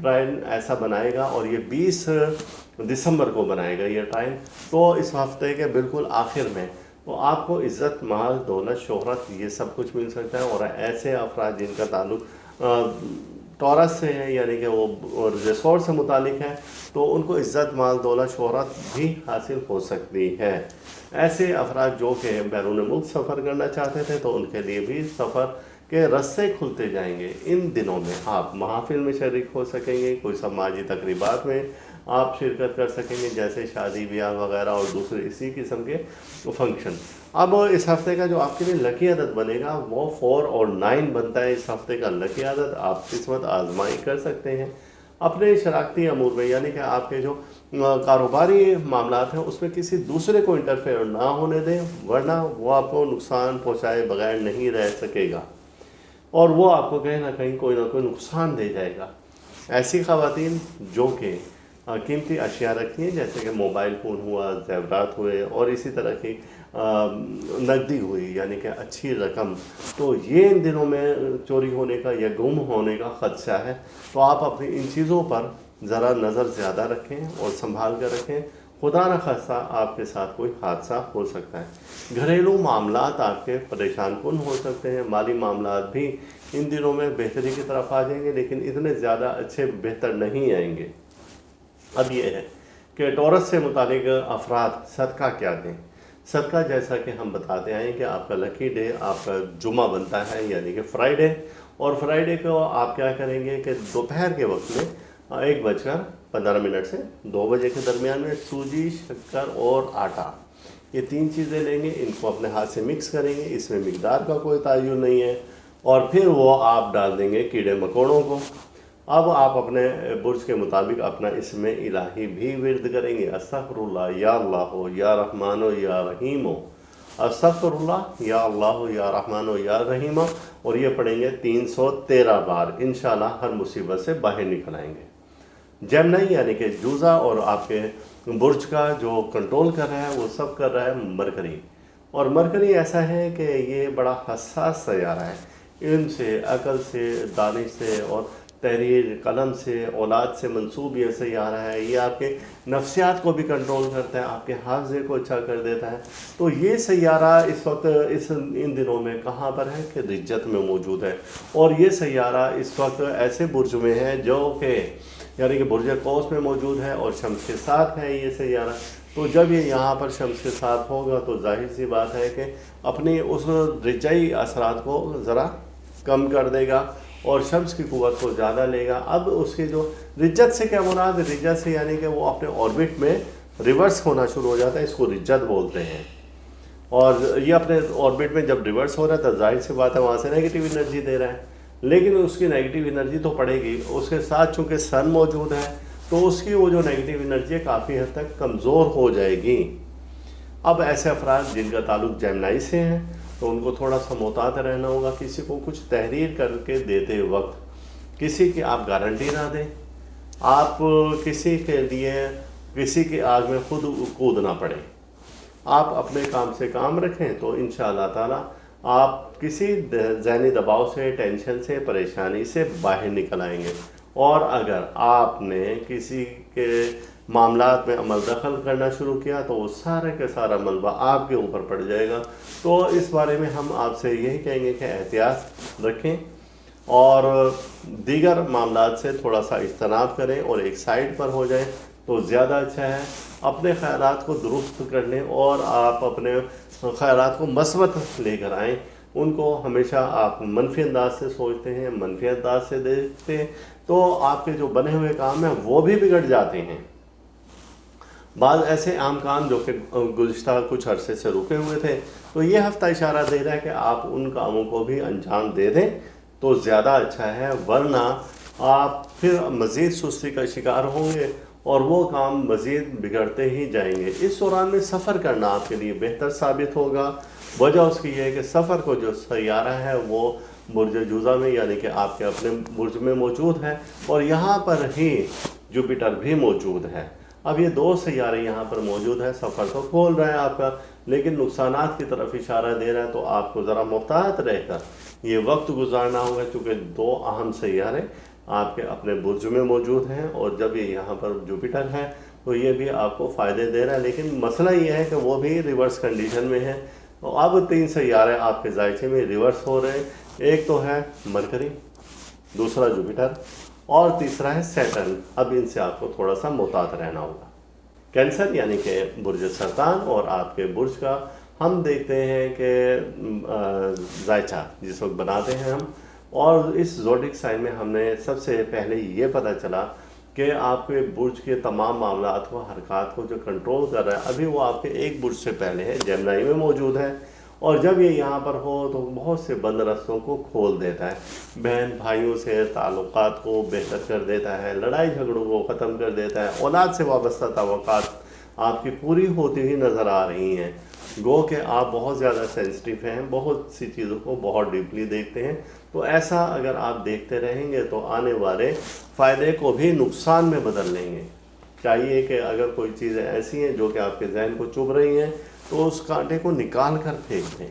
Trying ایسا بنائے گا اور یہ 20 دسمبر کو بنائے گا یہ ٹرائن، تو اس ہفتے کے بالکل آخر میں تو آپ کو عزت، مال، دولت، شہرت یہ سب کچھ مل سکتا ہے۔ اور ایسے افراد جن کا تعلق ٹورس سے ہے، یعنی کہ وہ ریسورٹ سے متعلق ہے، تو ان کو عزت، مال، دولت، شہرت بھی حاصل ہو سکتی ہے۔ ایسے افراد جو کہ بیرون ملک سفر کرنا چاہتے تھے تو ان کے لیے بھی سفر کے رستے کھلتے جائیں گے۔ ان دنوں میں آپ محافل میں شریک ہو سکیں گے، کوئی سماجی تقریبات میں آپ شرکت کر سکیں گے، جیسے شادی بیاہ وغیرہ اور دوسرے اسی قسم کے فنکشن۔ اب اس ہفتے کا جو آپ کے لیے لکی عدد بنے گا وہ 4 اور 9 بنتا ہے۔ اس ہفتے کا لکی عدد آپ قسمت آزمائی کر سکتے ہیں اپنے شراکتی امور میں، یعنی کہ آپ کے جو کاروباری معاملات ہیں اس میں کسی دوسرے کو انٹرفیئر نہ ہونے دیں، ورنہ وہ آپ کو نقصان پہنچائے بغیر نہیں رہ سکے گا اور وہ آپ کو کہیں نہ کہیں کوئی نہ کوئی نقصان دے جائے گا۔ ایسی خواتین جو کہ قیمتی اشیاء رکھتی ہیں، جیسے کہ موبائل فون ہوا، زیورات ہوئے اور اسی طرح کی نقدی ہوئی، یعنی کہ اچھی رقم، تو یہ ان دنوں میں چوری ہونے کا یا گم ہونے کا خدشہ ہے۔ تو آپ اپنی ان چیزوں پر ذرا نظر زیادہ رکھیں اور سنبھال کر رکھیں، خدا نہ خواستہ آپ کے ساتھ کوئی حادثہ ہو سکتا ہے۔ گھریلو معاملات آپ کے پریشان کن ہو سکتے ہیں، مالی معاملات بھی ان دنوں میں بہتری کی طرف آ جائیں گے، لیکن اتنے زیادہ اچھے بہتر نہیں آئیں گے۔ اب یہ ہے کہ ٹورس سے متعلق افراد صدقہ کیا دیں۔ صدقہ جیسا کہ ہم بتاتے ہیں کہ آپ کا لکی ڈے آپ کا جمعہ بنتا ہے، یعنی کہ فرائیڈے، اور فرائیڈے کو آپ کیا کریں گے کہ دوپہر کے وقت میں 1:15 سے 2 بجے کے درمیان میں سوجی، شکر اور آٹا، یہ 3 چیزیں لیں گے، ان کو اپنے ہاتھ سے مکس کریں گے، اس میں مقدار کا کوئی تعین نہیں ہے، اور پھر وہ آپ ڈال دیں گے کیڑے مکوڑوں کو۔ اب آپ اپنے برج کے مطابق اپنا اسم الہی بھی ورد کریں گے، استغفر اللہ یا اللہ یا رحمان یا رحیم، استغفر اللہ یا اللہ یا رحمان یا رحیم، اور یہ پڑھیں گے 313 بار۔ انشاءاللہ ہر مصیبت سے باہر نکل آئیں گے۔ جیمنائی یعنی کہ جوزا، اور آپ کے برج کا جو کنٹرول کر رہا ہے وہ سب کر رہا ہے مرکری، اور مرکری ایسا ہے کہ یہ بڑا حساس سیارہ ہے، علم سے، عقل سے، دانش سے اور تحریر قلم سے، اولاد سے منسوب یہ سیارہ ہے۔ یہ آپ کے نفسیات کو بھی کنٹرول کرتا ہے، آپ کے حافظے کو اچھا کر دیتا ہے۔ تو یہ سیارہ اس وقت ان دنوں میں کہاں پر ہے کہ رجت میں موجود ہے، اور یہ سیارہ اس وقت ایسے برج میں ہے جو کہ یعنی کہ برج قوس میں موجود ہے اور شمس کے ساتھ ہے یہ سیارہ۔ تو جب یہ یہاں پر شمس کے ساتھ ہوگا تو ظاہر سی بات ہے کہ اپنی اس رجعی اثرات کو ذرا کم کر دے گا اور شمس کی قوت کو زیادہ لے گا۔ اب اس کی جو رجت سے کیا مراد ہے؟ رجت سے یعنی کہ وہ اپنے آربٹ میں ریورس ہونا شروع ہو جاتا ہے، اس کو رجت بولتے ہیں، اور یہ اپنے آربٹ میں جب ریورس ہو رہا ہے تو ظاہر سی بات ہے وہاں سے نیگیٹو انرجی دے رہا ہے، لیکن اس کی نیگیٹو انرجی تو پڑے گی، اس کے ساتھ چونکہ سن موجود ہے تو اس کی وہ جو نیگیٹو انرجی ہے کافی حد تک کمزور ہو جائے گی۔ اب ایسے افراد جن کا تعلق جیمنائی سے ہیں تو ان کو تھوڑا سا محتاط رہنا ہوگا، کسی کو کچھ تحریر کر کے دیتے وقت کسی کی آپ گارنٹی نہ دیں، آپ کسی کے لیے کسی کی آگ میں خود کودنا پڑے، آپ اپنے کام سے کام رکھیں تو انشاءاللہ تعالی آپ کسی ذہنی دباؤ سے، ٹینشن سے، پریشانی سے باہر نکل آئیں گے۔ اور اگر آپ نے کسی کے معاملات میں عمل دخل کرنا شروع کیا تو وہ سارے کا سارا ملبہ آپ کے اوپر پڑ جائے گا۔ تو اس بارے میں ہم آپ سے یہی کہیں گے کہ احتیاط رکھیں اور دیگر معاملات سے تھوڑا سا اجتناب کریں اور ایک سائڈ پر ہو جائیں تو زیادہ اچھا ہے۔ اپنے خیالات کو درست کر لیں اور آپ اپنے خیالات کو مثبت لے کر آئیں، ان کو ہمیشہ آپ منفی انداز سے سوچتے ہیں، منفی انداز سے دیکھتے ہیں تو آپ کے جو بنے ہوئے کام ہیں وہ بھی بگڑ جاتے ہیں۔ بعض ایسے عام کام جو کہ گزشتہ کچھ عرصے سے رکے ہوئے تھے تو یہ ہفتہ اشارہ دے رہا ہے کہ آپ ان کاموں کو بھی انجام دے دیں تو زیادہ اچھا ہے، ورنہ آپ پھر مزید سستی کا شکار ہوں گے اور وہ کام مزید بگڑتے ہی جائیں گے۔ اس دوران میں سفر کرنا آپ کے لیے بہتر ثابت ہوگا۔ وجہ اس کی یہ ہے کہ سفر کو جو سیارہ ہے وہ برج جوزا میں یعنی کہ آپ کے اپنے برج میں موجود ہے، اور یہاں پر ہی جوپیٹر بھی موجود ہے۔ اب یہ 2 سیارے یہاں پر موجود ہیں، سفر تو کھول رہا ہے آپ کا، لیکن نقصانات کی طرف اشارہ دے رہا ہے، تو آپ کو ذرا محتاط رہ کر یہ وقت گزارنا ہوگا، چونکہ 2 اہم سیارے آپ کے اپنے برج میں موجود ہیں، اور جب یہ یہاں پر جوپیٹر ہے تو یہ بھی آپ کو فائدے دے رہا ہے، لیکن مسئلہ یہ ہے کہ وہ بھی ریورس کنڈیشن میں ہے۔ تو اب 3 سیارے آپ کے ذائقے میں ریورس ہو رہے ہیں، ایک تو ہے مرکری، دوسرا جوپیٹر، اور تیسرا ہے سیٹرن۔ اب ان سے آپ کو تھوڑا سا محتاط رہنا ہوگا۔ کینسر یعنی کہ برج سرطان، اور آپ کے برج کا ہم دیکھتے ہیں کہ ذائچہ جس وقت بناتے ہیں ہم، اور اس زوڈک سائن میں ہم نے سب سے پہلے یہ پتہ چلا کہ آپ کے برج کے تمام معاملات کو، حرکات کو جو کنٹرول کر رہا ہے، ابھی وہ آپ کے ایک برج سے پہلے ہے، جیمنائی میں موجود ہے، اور جب یہ یہاں پر ہو تو بہت سے بند رستوں کو کھول دیتا ہے، بہن بھائیوں سے تعلقات کو بہتر کر دیتا ہے، لڑائی جھگڑوں کو ختم کر دیتا ہے، اولاد سے وابستہ توقعات آپ کی پوری ہوتی ہوئی نظر آ رہی ہیں، گو کہ آپ بہت زیادہ سینسٹیو ہیں، بہت سی چیزوں کو بہت ڈیپلی دیکھتے ہیں۔ تو ایسا اگر آپ دیکھتے رہیں گے تو آنے والے فائدے کو بھی نقصان میں بدل لیں گے۔ چاہیے کہ اگر کوئی چیزیں ایسی ہیں جو کہ آپ کے ذہن کو چبھ رہی ہیں تو اس کانٹے کو نکال کر پھینک دیں،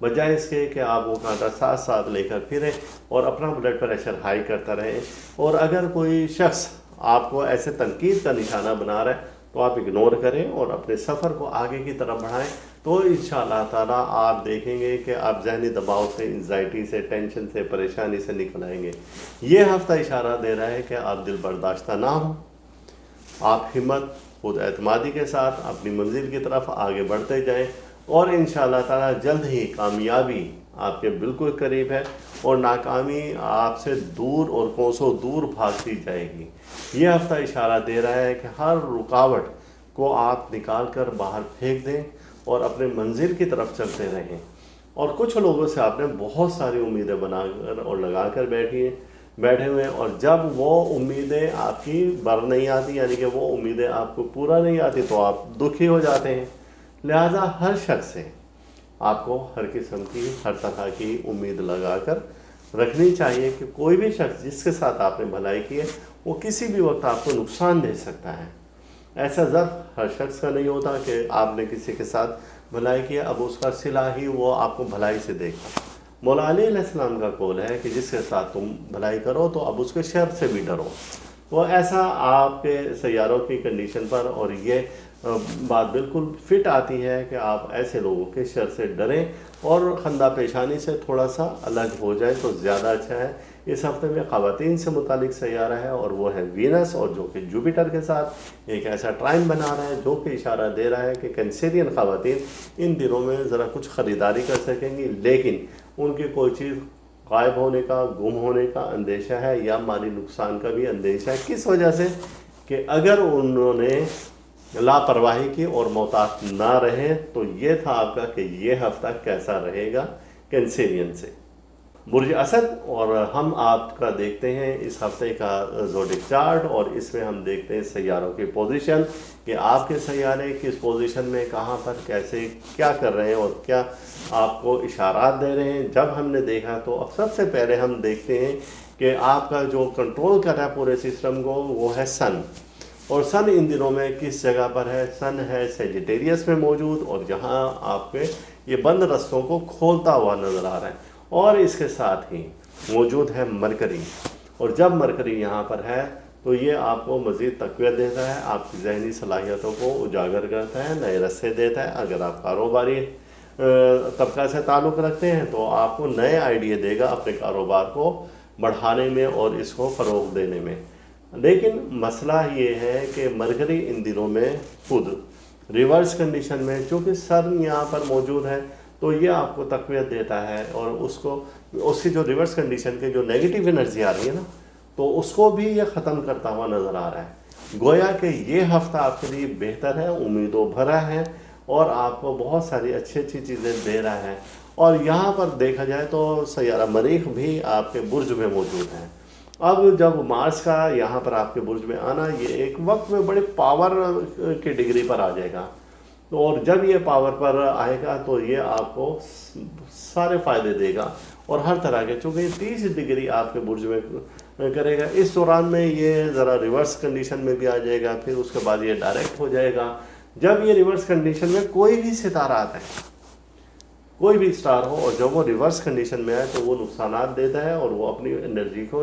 بجائے اس کے کہ آپ وہ کانٹا ساتھ ساتھ لے کر پھریں اور اپنا بلڈ پریشر ہائی کرتا رہیں۔ اور اگر کوئی شخص آپ کو ایسے تنقید کا نشانہ بنا رہا ہے تو آپ اگنور کریں اور اپنے سفر کو آگے کی طرف بڑھائیں، تو انشاءاللہ تعالیٰ آپ دیکھیں گے کہ آپ ذہنی دباؤ سے، انزائٹی سے، ٹینشن سے، پریشانی سے نکل آئیں گے۔ یہ ہفتہ اشارہ دے رہا ہے کہ آپ دل برداشتہ نہ ہوں، آپ ہمت، خود اعتمادی کے ساتھ اپنی منزل کی طرف آگے بڑھتے جائیں، اور انشاءاللہ تعالیٰ جلد ہی کامیابی آپ کے بالکل قریب ہے، اور ناکامی آپ سے دور اور کوسوں دور بھاگتی جائے گی۔ یہ ہفتہ اشارہ دے رہا ہے کہ ہر رکاوٹ کو آپ نکال کر باہر پھینک دیں اور اپنے منزل کی طرف چلتے رہیں۔ اور کچھ لوگوں سے آپ نے بہت ساری امیدیں بنا کر اور لگا کر بیٹھے ہوئے ہیں، اور جب وہ امیدیں آپ کی بر نہیں آتی، یعنی کہ وہ امیدیں آپ کو پورا نہیں آتی، تو آپ دکھی ہو جاتے ہیں۔ لہٰذا ہر شخص سے آپ کو ہر قسم کی، ہر طرح کی امید لگا کر رکھنی چاہیے کہ کوئی بھی شخص جس کے ساتھ آپ نے بھلائی کی ہے وہ کسی بھی وقت آپ کو نقصان دے سکتا ہے۔ ایسا ظرف ہر شخص کا نہیں ہوتا کہ آپ نے کسی کے ساتھ بھلائی کیا، اب اس کا صلہ ہی وہ آپ کو بھلائی سے دیکھا۔ مولا علی علیہ السلام کا قول ہے کہ جس کے ساتھ تم بھلائی کرو تو اب اس کے شر سے بھی ڈرو۔ وہ ایسا آپ کے سیاروں کی کنڈیشن پر، اور یہ بات بالکل فٹ آتی ہے کہ آپ ایسے لوگوں کے شر سے ڈریں اور خندہ پیشانی سے تھوڑا سا الگ ہو جائیں تو زیادہ اچھا ہے۔ اس ہفتے میں خواتین سے متعلق سیارہ ہے، اور وہ ہے وینس، اور جو کہ جوپیٹر کے ساتھ ایک ایسا ٹرائن بنا رہا ہے جو کہ اشارہ دے رہا ہے کہ کینسیرین خواتین ان دنوں میں ذرا کچھ خریداری کر سکیں گی، لیکن ان کی کوئی چیز غائب ہونے کا، گم ہونے کا اندیشہ ہے، یا مالی نقصان کا بھی اندیشہ ہے۔ کس وجہ سے؟ کہ اگر انہوں نے لاپرواہی کی اور محتاط نہ رہے۔ تو یہ تھا آپ کا کہ یہ ہفتہ کیسا رہے گا کینسیرین سے۔ برج اسد، اور ہم آپ کا دیکھتے ہیں اس ہفتے کا زوڈک چارٹ، اور اس میں ہم دیکھتے ہیں سیاروں کی پوزیشن، کہ آپ کے سیارے کس پوزیشن میں، کہاں پر، کیسے، کیا کر رہے ہیں، اور کیا آپ کو اشارات دے رہے ہیں۔ جب ہم نے دیکھا تو اب سب سے پہلے ہم دیکھتے ہیں کہ آپ کا جو کنٹرول کر رہا ہے پورے سسٹم کو وہ ہے سن، اور سن ان دنوں میں کس جگہ پر ہے؟ سن ہے سیجیٹیریس میں موجود، اور جہاں آپ کے یہ بند رستوں کو کھولتا ہوا نظر آ رہا ہے، اور اس کے ساتھ ہی موجود ہے مرکری، اور جب مرکری یہاں پر ہے تو یہ آپ کو مزید تقویت دیتا ہے، آپ کی ذہنی صلاحیتوں کو اجاگر کرتا ہے، نئے رستے دیتا ہے۔ اگر آپ کاروباری طبقہ سے تعلق رکھتے ہیں تو آپ کو نئے آئیڈیا دے گا اپنے کاروبار کو بڑھانے میں اور اس کو فروغ دینے میں۔ لیکن مسئلہ یہ ہے کہ مرکری ان دنوں میں خود ریورس کنڈیشن میں، چونکہ سن یہاں پر موجود ہے تو یہ آپ کو تقویت دیتا ہے، اور اس کی جو ریورس کنڈیشن کے جو نیگیٹو انرجی آ رہی ہے نا، تو اس کو بھی یہ ختم کرتا ہوا نظر آ رہا ہے۔ گویا کہ یہ ہفتہ آپ کے لیے بہتر ہے، امیدوں بھرا ہے، اور آپ کو بہت ساری اچھی چیزیں دے رہا ہے۔ اور یہاں پر دیکھا جائے تو سیارہ مریخ بھی آپ کے برج میں موجود ہے۔ اب جب مارس کا یہاں پر آپ کے برج میں آنا، یہ ایک وقت میں بڑے پاور کی ڈگری پر آ جائے گا، اور جب یہ پاور پر آئے گا تو یہ آپ کو سارے فائدے دے گا، اور ہر طرح کے، چونکہ 30 ڈگری آپ کے برج میں کرے گا، اس دوران میں یہ ذرا ریورس کنڈیشن میں بھی آ جائے گا، پھر اس کے بعد یہ ڈائریکٹ ہو جائے گا۔ جب یہ ریورس کنڈیشن میں کوئی بھی ستارہ آتا ہے، کوئی بھی اسٹار ہو، اور جب وہ ریورس کنڈیشن میں آئے تو وہ نقصانات دیتا ہے، اور وہ اپنی انرجی کو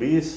20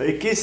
21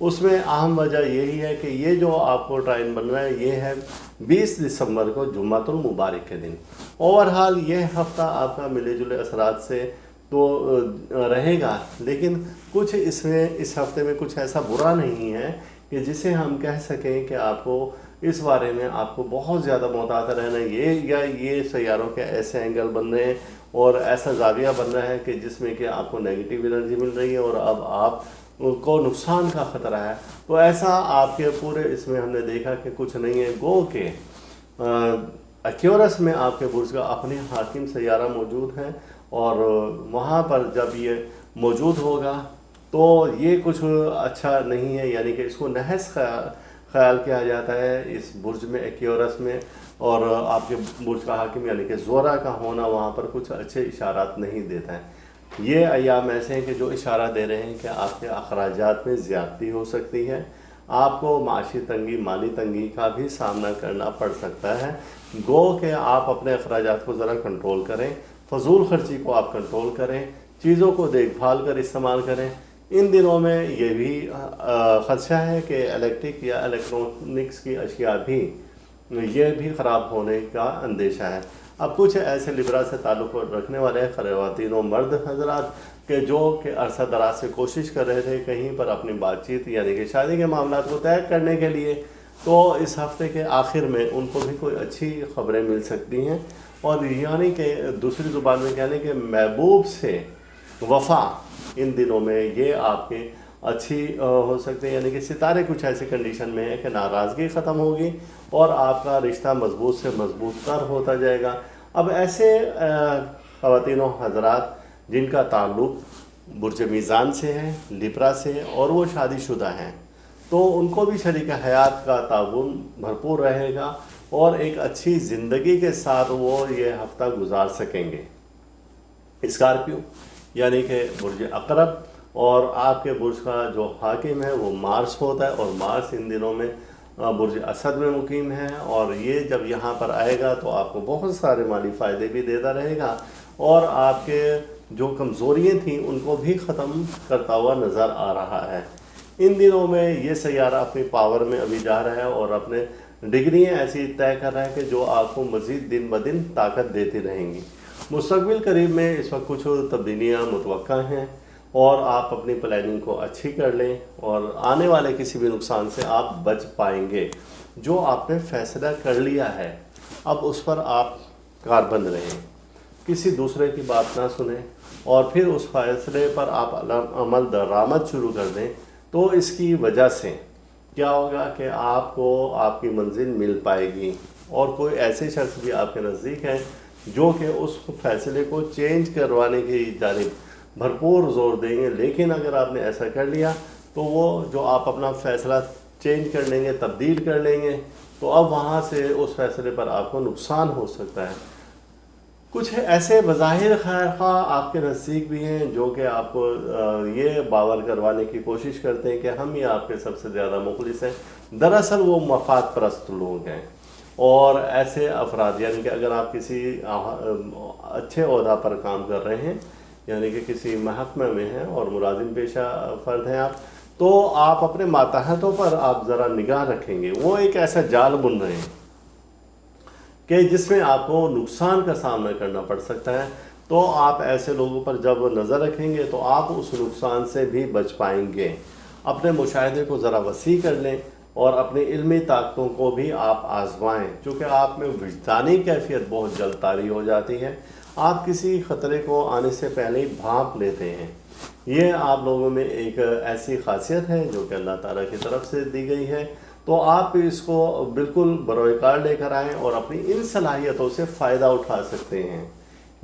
اس میں اہم وجہ یہی ہے کہ یہ جو آپ کو ٹرائن بن رہا ہے یہ ہے 20 دسمبر کو جمعۃ المبارک کے دن۔ اوورحال یہ ہفتہ آپ کا ملے جلے اثرات سے تو رہے گا، لیکن کچھ اس میں اس ہفتے میں کچھ ایسا برا نہیں ہے کہ جسے ہم کہہ سکیں کہ آپ کو اس بارے میں آپ کو بہت زیادہ محتاط رہنا یہ سیاروں کے ایسے اینگل بن رہے ہیں اور ایسا زاویہ بن رہا ہے کہ جس میں کہ آپ کو نیگیٹو انرجی مل رہی ہے اور اب آپ کو نقصان کا خطرہ ہے، تو ایسا آپ کے پورے اس میں ہم نے دیکھا کہ کچھ نہیں ہے۔ گو کہ ایکیورس میں آپ کے برج کا اپنے حاکم سیارہ موجود ہے اور وہاں پر جب یہ موجود ہوگا تو یہ کچھ اچھا نہیں ہے، یعنی کہ اس کو نحس خیال کیا جاتا ہے اس برج میں ایکیورس میں، اور آپ کے برج کا حاکم یعنی کہ زہرہ کا ہونا وہاں پر کچھ اچھے اشارات نہیں دیتا ہے۔ یہ ایام ایسے ہیں کہ جو اشارہ دے رہے ہیں کہ آپ کے اخراجات میں زیادتی ہو سکتی ہے، آپ کو معاشی تنگی مالی تنگی کا بھی سامنا کرنا پڑ سکتا ہے۔ گو کہ آپ اپنے اخراجات کو ذرا کنٹرول کریں، فضول خرچی کو آپ کنٹرول کریں، چیزوں کو دیکھ بھال کر استعمال کریں۔ ان دنوں میں یہ بھی خدشہ ہے کہ الیکٹرک یا الیکٹرانکس کی اشیاء بھی یہ بھی خراب ہونے کا اندیشہ ہے۔ اب کچھ ایسے لبرا سے تعلق رکھنے والے خواتین و مرد حضرات کہ جو کہ عرصہ دراز سے کوشش کر رہے تھے کہیں پر اپنی بات چیت یعنی کہ شادی کے معاملات کو طے کرنے کے لیے، تو اس ہفتے کے آخر میں ان کو بھی کوئی اچھی خبریں مل سکتی ہیں، اور یعنی کہ دوسری زبان میں کہنے کہ محبوب سے وفا ان دنوں میں یہ آپ کے اچھی ہو سکتے ہیں، یعنی کہ ستارے کچھ ایسے کنڈیشن میں ہیں کہ ناراضگی ختم ہوگی اور آپ کا رشتہ مضبوط سے مضبوط تر ہوتا جائے گا۔ اب ایسے خواتین و حضرات جن کا تعلق برج میزان سے ہے، لبرا سے، اور وہ شادی شدہ ہیں، تو ان کو بھی شریک حیات کا تعاون بھرپور رہے گا اور ایک اچھی زندگی کے ساتھ وہ یہ ہفتہ گزار سکیں گے۔ اسکارپیو یعنی کہ برج عقرب، اور آپ کے برج کا جو حاکم ہے وہ مارس ہوتا ہے، اور مارس ان دنوں میں برج اسد میں مقیم ہے، اور یہ جب یہاں پر آئے گا تو آپ کو بہت سارے مالی فائدے بھی دیتا رہے گا، اور آپ کے جو کمزوریاں تھیں ان کو بھی ختم کرتا ہوا نظر آ رہا ہے۔ ان دنوں میں یہ سیارہ اپنی پاور میں ابھی جا رہا ہے اور اپنے ڈگریاں ایسی طے کر رہا ہے کہ جو آپ کو مزید دن بدن طاقت دیتی رہیں گی۔ مستقبل قریب میں اس وقت کچھ تبدیلیاں متوقع ہیں، اور آپ اپنی پلاننگ کو اچھی کر لیں اور آنے والے کسی بھی نقصان سے آپ بچ پائیں گے۔ جو آپ نے فیصلہ کر لیا ہے اب اس پر آپ کاربند رہیں، کسی دوسرے کی بات نہ سنیں، اور پھر اس فیصلے پر آپ عمل درآمد شروع کر دیں، تو اس کی وجہ سے کیا ہوگا کہ آپ کو آپ کی منزل مل پائے گی، اور کوئی ایسے شخص بھی آپ کے نزدیک ہیں جو کہ اس فیصلے کو چینج کروانے کی جانب بھرپور زور دیں گے۔ لیکن اگر آپ نے ایسا کر لیا تو وہ جو آپ اپنا فیصلہ چینج کر لیں گے، تبدیل کر لیں گے، تو اب وہاں سے اس فیصلے پر آپ کو نقصان ہو سکتا ہے۔ کچھ ایسے بظاہر خیر خواہ آپ کے نزدیک بھی ہیں جو کہ آپ کو یہ باور کروانے کی کوشش کرتے ہیں کہ ہم ہی آپ کے سب سے زیادہ مخلص ہیں، دراصل وہ مفاد پرست لوگ ہیں۔ اور ایسے افراد یعنی کہ اگر آپ کسی اچھے عہدہ پر کام کر رہے ہیں، یعنی کہ کسی محکمہ میں ہیں اور ملازم پیشہ فرد ہیں آپ، تو آپ اپنے ماتحتوں پر آپ ذرا نگاہ رکھیں گے۔ وہ ایک ایسا جال بن رہے ہیں کہ جس میں آپ کو نقصان کا سامنا کرنا پڑ سکتا ہے، تو آپ ایسے لوگوں پر جب نظر رکھیں گے تو آپ اس نقصان سے بھی بچ پائیں گے۔ اپنے مشاہدے کو ذرا وسیع کر لیں اور اپنی علمی طاقتوں کو بھی آپ آزمائیں، چونکہ آپ میں وجدانی کیفیت بہت جلد طاری ہو جاتی ہے۔ آپ کسی خطرے کو آنے سے پہلے ہی بھانپ لیتے ہیں۔ یہ آپ لوگوں میں ایک ایسی خاصیت ہے جو کہ اللہ تعالیٰ کی طرف سے دی گئی ہے، تو آپ اس کو بالکل بروئے کار لے کر آئیں اور اپنی ان صلاحیتوں سے فائدہ اٹھا سکتے ہیں۔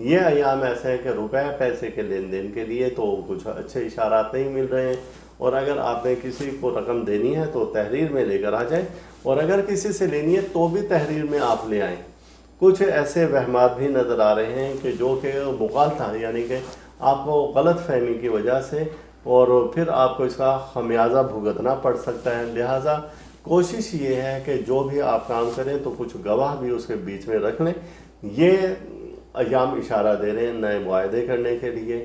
یہ ایام ایسے ہیں کہ روپے پیسے کے لین دین کے لیے تو کچھ اچھے اشارات نہیں مل رہے ہیں، اور اگر آپ نے کسی کو رقم دینی ہے تو تحریر میں لے کر آ جائیں، اور اگر کسی سے لینی ہے تو بھی تحریر میں آپ لے آئیں۔ کچھ ایسے وہمات بھی نظر آ رہے ہیں کہ جو کہ مغالطہ یعنی کہ آپ کو غلط فہمی کی وجہ سے، اور پھر آپ کو اس کا خمیازہ بھگتنا پڑ سکتا ہے۔ لہٰذا کوشش یہ ہے کہ جو بھی آپ کام کریں تو کچھ گواہ بھی اس کے بیچ میں رکھ لیں۔ یہ ایام اشارہ دے رہے ہیں نئے معاہدے کرنے کے لیے،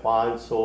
500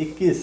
21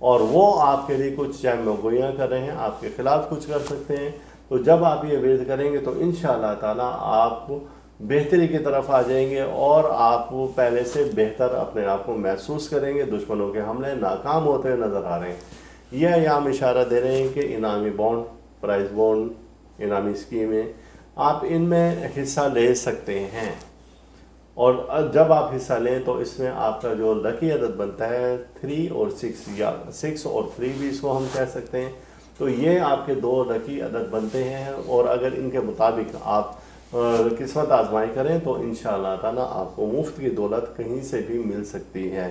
اور وہ آپ کے لیے کچھ چاہے مغویاں کر رہے ہیں آپ کے خلاف کچھ کر سکتے ہیں. تو جب آپ یہ ورد کریں گے تو انشاءاللہ تعالیٰ آپ بہتری کی طرف آ جائیں گے اور آپ پہلے سے بہتر اپنے آپ کو محسوس کریں گے. دشمنوں کے حملے ناکام ہوتے ہوئے نظر آ رہے ہیں. یہ ایام اشارہ دے رہے ہیں کہ انعامی بانڈ، پرائز بانڈ، انعامی اسکیمیں آپ ان میں حصہ لے سکتے ہیں. اور جب آپ حصہ لیں تو اس میں آپ کا جو لکی عدد بنتا ہے 3 اور 6 یا 6 اور 3 بھی اس کو ہم کہہ سکتے ہیں. تو یہ آپ کے 2 لکی عدد بنتے ہیں اور اگر ان کے مطابق آپ قسمت آزمائی کریں تو انشاءاللہ تعالیٰ آپ کو مفت کی دولت کہیں سے بھی مل سکتی ہے.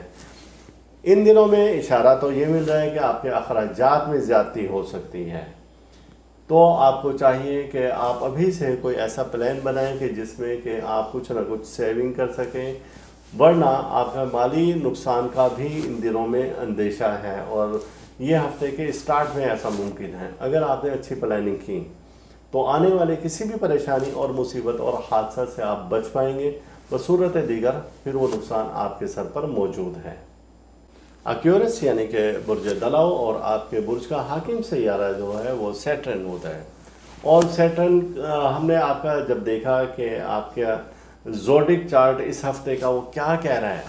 ان دنوں میں اشارہ تو یہ مل رہا ہے کہ آپ کے اخراجات میں زیادتی ہو سکتی ہے. تو آپ کو چاہیے کہ آپ ابھی سے کوئی ایسا پلان بنائیں کہ جس میں کہ آپ کچھ نہ کچھ سیونگ کر سکیں، ورنہ آپ کا مالی نقصان کا بھی ان دنوں میں اندیشہ ہے. اور یہ ہفتے کے اسٹارٹ میں ایسا ممکن ہے. اگر آپ نے اچھی پلاننگ کی تو آنے والے کسی بھی پریشانی اور مصیبت اور حادثہ سے آپ بچ پائیں گے. بصورت دیگر پھر وہ نقصان آپ کے سر پر موجود ہے. ایکیورس یعنی کہ برج دلو اور آپ کے برج کا حاکم سیارہ جو ہے وہ سیٹرن ہوتا ہے. اور سیٹرن ہم نے آپ کا جب دیکھا کہ آپ کا زوڈک چارٹ اس ہفتے کا وہ کیا کہہ رہا ہے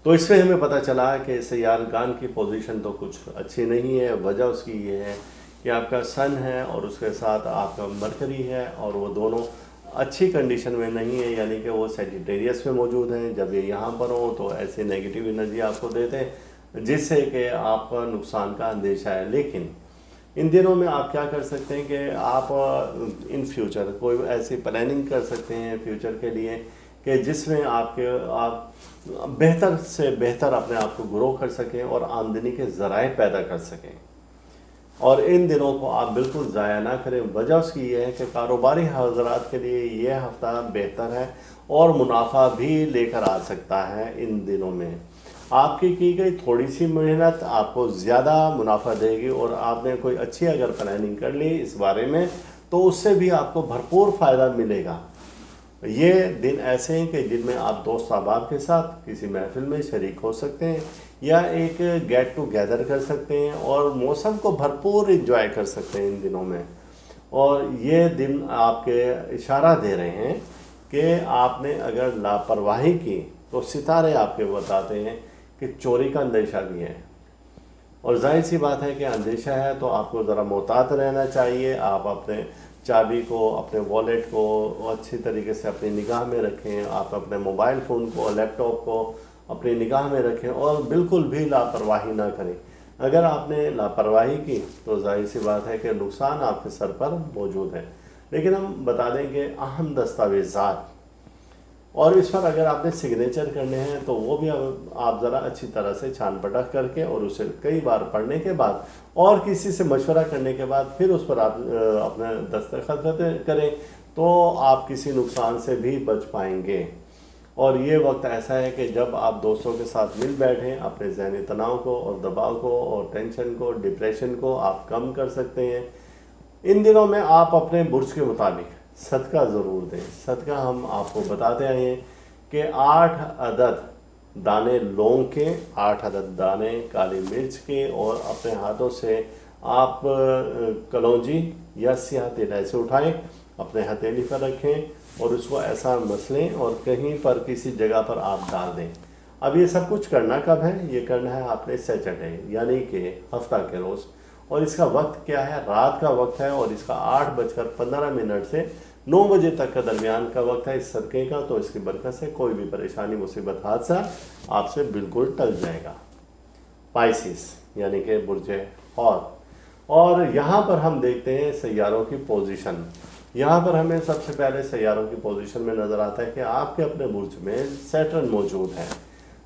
تو اس میں ہمیں پتہ چلا کہ سیارگان کی پوزیشن تو کچھ اچھی نہیں ہے. وجہ اس کی یہ ہے کہ آپ کا سن ہے اور اس کے ساتھ آپ کا مرکری ہے اور وہ دونوں اچھی کنڈیشن میں نہیں ہے، یعنی کہ وہ سیجیٹیریس میں موجود ہیں. جب یہ یہاں پر ہوں تو ایسی نیگیٹو انرجی آپ کو دیتے ہیں جس سے کہ آپ کا نقصان کا اندیشہ ہے. لیکن ان دنوں میں آپ کیا کر سکتے ہیں کہ آپ ان فیوچر کوئی ایسی پلاننگ کر سکتے ہیں فیوچر کے لیے کہ جس میں آپ بہتر سے بہتر اپنے آپ کو گرو کر سکیں اور آمدنی کے ذرائع پیدا کر سکیں. اور ان دنوں کو آپ بالکل ضائع نہ کریں. وجہ اس کی یہ ہے کہ کاروباری حضرات کے لیے یہ ہفتہ بہتر ہے اور منافع بھی لے کر آ سکتا ہے. ان دنوں میں آپ کی گئی تھوڑی سی محنت آپ کو زیادہ منافع دے گی. اور آپ نے کوئی اچھی اگر پلاننگ کر لی اس بارے میں تو اس سے بھی آپ کو بھرپور فائدہ ملے گا. یہ دن ایسے ہیں کہ جن میں آپ دوست احباب کے ساتھ کسی محفل میں شریک ہو سکتے ہیں یا ایک گیٹ ٹو گیدر کر سکتے ہیں اور موسم کو بھرپور انجوائے کر سکتے ہیں ان دنوں میں. اور یہ دن آپ کے اشارہ دے رہے ہیں کہ آپ نے اگر لاپرواہی کی تو ستارے آپ کے بتاتے ہیں کہ چوری کا اندیشہ بھی ہے. اور ظاہر سی بات ہے کہ اندیشہ ہے تو آپ کو ذرا محتاط رہنا چاہیے. آپ اپنے چابی کو اپنے والیٹ کو اچھی طریقے سے اپنی نگاہ میں رکھیں. آپ اپنے موبائل فون کو لیپ ٹاپ کو اپنی نگاہ میں رکھیں اور بالکل بھی لاپرواہی نہ کریں. اگر آپ نے لاپرواہی کی تو ظاہر سی بات ہے کہ نقصان آپ کے سر پر موجود ہے. لیکن ہم بتا دیں کہ اہم دستاویزات اور اس پر اگر آپ نے سگنیچر کرنے ہیں تو وہ بھی آپ ذرا اچھی طرح سے چھان پٹک کر کے اور اسے کئی بار پڑھنے کے بعد اور کسی سے مشورہ کرنے کے بعد پھر اس پر آپ اپنے دستخط کریں تو آپ کسی نقصان سے بھی بچ پائیں گے. اور یہ وقت ایسا ہے کہ جب آپ دوستوں کے ساتھ مل بیٹھیں اپنے ذہنی تناؤ کو اور دباؤ کو اور ٹینشن کو ڈپریشن کو آپ کم کر سکتے ہیں. ان دنوں میں آپ اپنے برج کے مطابق صدقہ ضرور دیں. صدقہ ہم آپ کو بتاتے آئے ہیں کہ 8 عدد دانے لونگ کے، 8 عدد دانے کالی مرچ کے اور اپنے ہاتھوں سے آپ کلونجی یا سیاہ تیل ایسے اٹھائیں اپنے ہتھیلی پر رکھیں اور اس کو ایسا مسلیں اور کہیں پر کسی جگہ پر آپ ڈال دیں. اب یہ سب کچھ کرنا کب ہے؟ یہ کرنا ہے آپ نے سیٹرڈے یعنی کہ ہفتہ کے روز. اور اس کا وقت کیا ہے؟ رات کا وقت ہے اور اس کا 8:15 سے 9 بجے تک کا درمیان کا وقت ہے اس صدقے کا. تو اس کی برکت سے کوئی بھی پریشانی مصیبت حادثہ آپ سے بالکل ٹل جائے گا. پائسس یعنی کہ برج حوت. اور یہاں پر ہم دیکھتے ہیں سیاروں کی پوزیشن. یہاں پر ہمیں سب سے پہلے سیاروں کی پوزیشن میں نظر آتا ہے کہ آپ کے اپنے برج میں سیٹرن موجود ہے.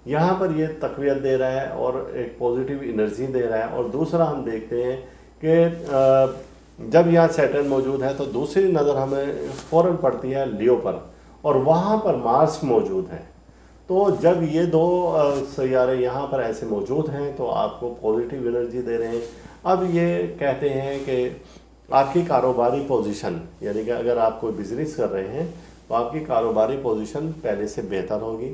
یہاں پر یہ تقویت دے رہا ہے اور ایک پوزیٹیو انرجی دے رہا ہے. اور دوسرا ہم دیکھتے ہیں کہ جب یہاں سیٹرن موجود ہے تو دوسری نظر ہمیں فوراً پڑتی ہے لیو پر اور وہاں پر مارس موجود ہے. تو جب یہ 2 سیارے یہاں پر ایسے موجود ہیں تو آپ کو پوزیٹیو انرجی دے رہے ہیں. اب یہ کہتے ہیں کہ آپ کی کاروباری پوزیشن یعنی کہ اگر آپ کوئی بزنس کر رہے ہیں تو آپ کی کاروباری پوزیشن پہلے سے بہتر ہوگی.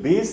20